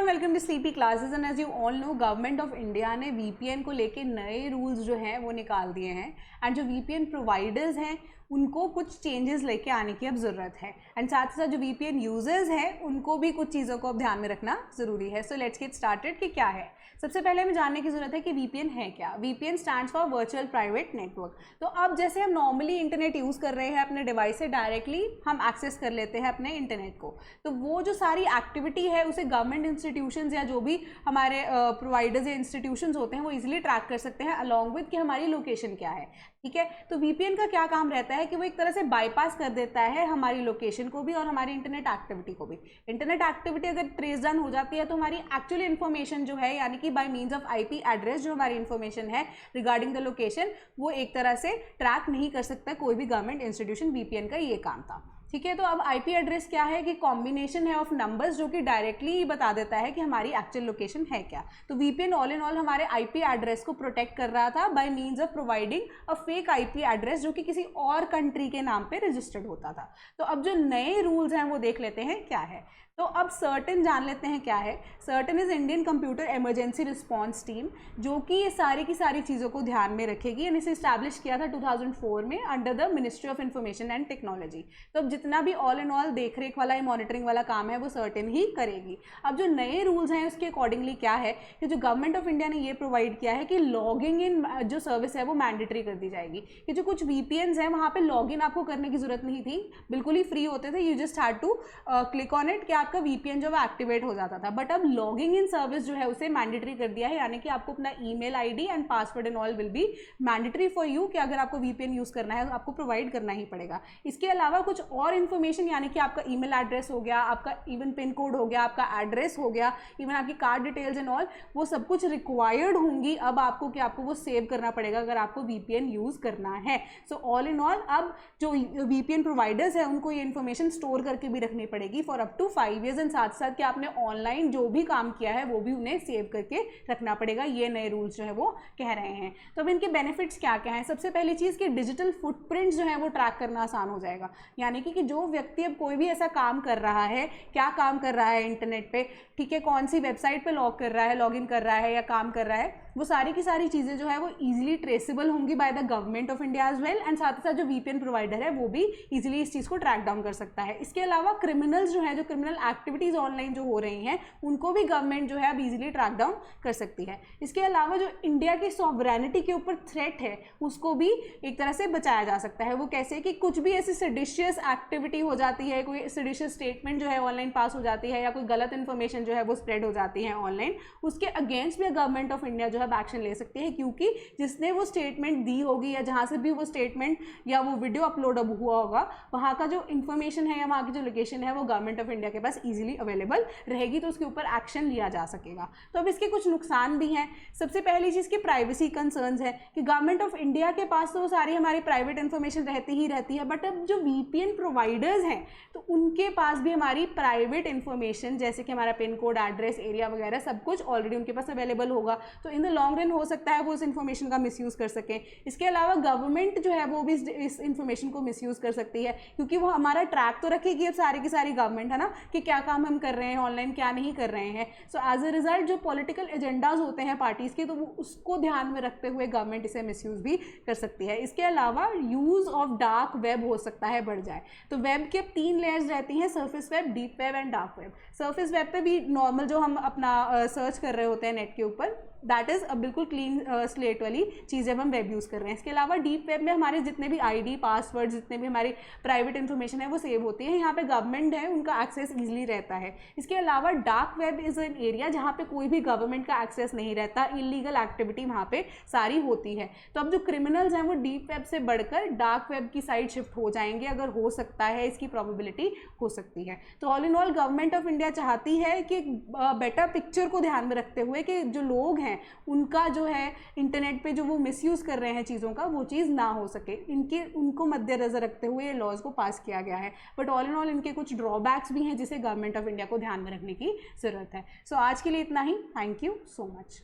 Welcome to sleepy classes. And as you all know, government of India ने VPN को लेके नए rules जो हैं वो निकाल दिए हैं। एंड जो वीपीएन प्रोवाइडर्स हैं उनको कुछ चेंजेस लेके आने की अब ज़रूरत है। एंड साथ ही साथ जो वीपीएन यूजर्स हैं उनको भी कुछ चीज़ों को अब ध्यान में रखना ज़रूरी है। सो लेट्स गेट स्टार्टेड कि क्या है। सबसे पहले हमें जानने की ज़रूरत है कि वीपीएन है क्या। VPN stands for virtual private network. तो अब जैसे हम नॉर्मली इंटरनेट यूज़ कर रहे हैं अपने डिवाइस से डायरेक्टली हम एक्सेस कर लेते हैं अपने इंटरनेट को, तो वो जो सारी एक्टिविटी है उसे गवर्नमेंट इंस्टीट्यूशंस या जो भी हमारे प्रोवाइडर्स या इंस्टीट्यूशंस होते हैं वो इजीली ट्रैक कर सकते हैं अलॉन्ग विद कि हमारी लोकेशन क्या है। ठीक है, तो वीपीएन का क्या काम रहता है कि वो एक तरह से बाईपास कर देता है हमारी लोकेशन को भी और हमारी इंटरनेट एक्टिविटी को भी। इंटरनेट एक्टिविटी अगर ट्रेस डाउन हो जाती है तो हमारी एक्चुअल इन्फॉर्मेशन जो है, यानी कि bye means of IP address जो हमारी इन्फॉर्मेशन है रिगार्डिंग द लोकेशन, वो एक तरह से ट्रैक नहीं कर सकता कोई भी गवर्नमेंट इंस्टीट्यूशन। वीपीएन का ये काम था। ठीक है, तो अब आईपी एड्रेस क्या है कि कॉम्बिनेशन है ऑफ नंबर्स जो कि डायरेक्टली बता देता है कि हमारी एक्चुअल लोकेशन है क्या। तो वीपीएन ऑल इन ऑल हमारे आईपी एड्रेस को प्रोटेक्ट कर रहा था by means of providing a fake IP address जो कि किसी और कंट्री के नाम पे रजिस्टर्ड होता था। तो अब जो नए रूल्स हैं वो देख लेते हैं क्या है। तो अब सर्टेन जान लेते हैं क्या है। Certain is Indian computer emergency response team, जो कि ये सारी की सारी चीज़ों को ध्यान में रखेगी। एंड इसे इस्टेब्लिश किया था 2004 में under the ministry of information and technology. तो अब जितना भी ऑल इन ऑल देख रेख वाला मॉनिटरिंग वाला काम है वो सर्टेन ही करेगी। अब जो नए रूल्स हैं उसके अकॉर्डिंगली क्या है कि जो गवर्नमेंट ऑफ इंडिया ने ये प्रोवाइड किया है कि लॉगिंग इन जो सर्विस है वो मैंडेटरी कर दी जाएगी। कि जो कुछ वीपीएन्स हैं वहाँ पे लॉगिन आपको करने की जरूरत नहीं थी, बिल्कुल ही फ्री होते थे। You just had to click on it कि आपका वीपीएन जो है एक्टिवेट हो जाता था। बट अब लॉगिंग इन सर्विस जो है उसे मैंडेटरी कर दिया है, यानी कि आपको अपना email ID and password and all will be mandatory for you कि अगर आपको वीपीएन यूज करना है तो आपको प्रोवाइड करना ही पड़ेगा। इसके अलावा कुछ और इन्फॉर्मेशन, यानी कि आपका ईमेल एड्रेस हो गया, आपका इवन पिन कोड हो गया, आपका एड्रेस हो गया, इवन आपकी कार्ड डिटेल्स एंड ऑल, वो सब कुछ रिक्वायर्ड होंगी अब आपको कि आपको वो सेव करना पड़ेगा अगर आपको वीपीएन यूज करना है। सो ऑल इन ऑल अब जो वीपीएन प्रोवाइडर्स है उनको ये इन्फॉर्मेशन स्टोर करके भी रखनी पड़ेगी for up to 5 years। And साथ साथ कि आपने ऑनलाइन जो भी काम किया है वो भी उन्हें सेव करके रखना पड़ेगा। ये नए रूल्स जो है वो कह रहे हैं। तो अब इनके बेनिफिट्स क्या क्या हैं। सबसे पहली चीज़ कि डिजिटल फुटप्रिंट्स जो है वो ट्रैक करना आसान हो जाएगा, यानी कि जो व्यक्ति अब कोई भी ऐसा काम कर रहा है, क्या काम कर रहा है इंटरनेट पे, ठीक है, कौन सी वेबसाइट पे लॉग कर रहा है, लॉग इन कर रहा है या काम कर रहा है, वो सारी की सारी चीज़ें जो है वो इजीली ट्रेसेबल होंगी by the government of India as well. And साथ ही साथ जो वीपीएन प्रोवाइडर है वो भी इजीली इस चीज़ को ट्रैक डाउन कर सकता है। इसके अलावा क्रिमिनल्स जो है, जो क्रिमिनल एक्टिविटीज़ ऑनलाइन जो हो रही हैं उनको भी गवर्नमेंट जो है अब इजीली ट्रैक डाउन कर सकती है। इसके अलावा जो इंडिया की सॉवरेनिटी के ऊपर थ्रेट है उसको भी एक तरह से बचाया जा सकता है। वो कैसे कि कुछ भी ऐसी सेडिशियस एक्टिविटी हो जाती है, कोई सेडिशियस स्टेटमेंट जो है ऑनलाइन पास हो जाती है या कोई गलत इन्फॉर्मेशन जो है वो स्प्रेड हो जाती है ऑनलाइन, उसके अगेंस्ट भी गवर्नमेंट ऑफ इंडिया जो है एक्शन ले सकती है, क्योंकि जिसने वो स्टेटमेंट दी होगी या जहाँ से भी वो स्टेटमेंट या वो वीडियो अपलोड हुआ होगा वहाँ का जो इन्फॉर्मेशन है या वहाँ की जो लोकेशन है वो गवर्नमेंट ऑफ इंडिया के पास इजीली अवेलेबल रहेगी, तो उसके ऊपर एक्शन लिया जा सकेगा। तो अब इसके कुछ नुकसान भी हैं। सबसे पहली चीज़ की प्राइवेसी कंसर्न्स है कि गवर्नमेंट ऑफ इंडिया के पास तो सारी हमारी प्राइवेट इन्फॉर्मेशन रहती ही रहती है, बट अब जो वीपीएन प्रोवाइडर्स हैं तो उनके पास भी हमारी प्राइवेट इन्फॉर्मेशन जैसे कि हमारा पिन कोड, एड्रेस, एरिया वगैरह सब कुछ ऑलरेडी उनके पास अवेलेबल होगा। तो इन द लॉन्ग रन हो सकता है वो इस इन्फॉर्मेशन का मिसयूज़ कर सकें। इसके अलावा गवर्नमेंट जो है वो भी इस इन्फॉर्मेशन को मिसयूज़ कर सकती है, क्योंकि वो हमारा ट्रैक तो रखेगी अब सारी की सारी गवर्नमेंट, है ना, कि क्या काम हम कर रहे हैं ऑनलाइन, क्या नहीं कर रहे हैं। सो एज अ रिजल्ट जो पॉलिटिकल एजेंडाज होते हैं पार्टीज़ के, तो वो उसको ध्यान में रखते हुए गवर्नमेंट इसे मिसयूज़ भी कर सकती है। इसके अलावा यूज़ ऑफ डार्क वेब हो सकता है बढ़ जाए। तो वेब के 3 लेयर्स रहती हैं, surface web, deep web and dark web. Surface web पे भी नॉर्मल जो हम अपना सर्च कर रहे होते हैं नेट के ऊपर, दैट इज़ बिल्कुल क्लीन स्लेट वाली चीज़ें हम वेब यूज़ कर रहे हैं। इसके अलावा डीप वेब में हमारे जितने भी आईडी, पासवर्ड, जितने भी हमारी प्राइवेट इन्फॉर्मेशन है वो सेव होती है। यहाँ पे गवर्नमेंट है उनका एक्सेस ईजिली रहता है। इसके अलावा dark web is an area जहाँ पे कोई भी गवर्नमेंट का एक्सेस नहीं रहता, इलीगल एक्टिविटी वहाँ पे सारी होती है। तो अब जो क्रिमिनल्स हैं वो डीप वेब से बढ़कर डार्क वेब की साइड शिफ्ट हो जाएंगे, अगर हो सकता है, इसकी प्रोबेबिलिटी हो सकती है। तो all in all government of India चाहती है कि बेटर पिक्चर को ध्यान में रखते हुए कि जो लोग हैं उनका जो है इंटरनेट पे जो वो मिसयूज़ कर रहे हैं चीज़ों का, वो चीज़ ना हो सके, उनको मद्देनजर रखते हुए ये लॉज को पास किया गया है। बट ऑल इन ऑल इनके कुछ ड्रॉबैक्स भी हैं जिसे गवर्नमेंट ऑफ इंडिया को ध्यान में रखने की ज़रूरत है। सो आज के लिए इतना ही। Thank you so much.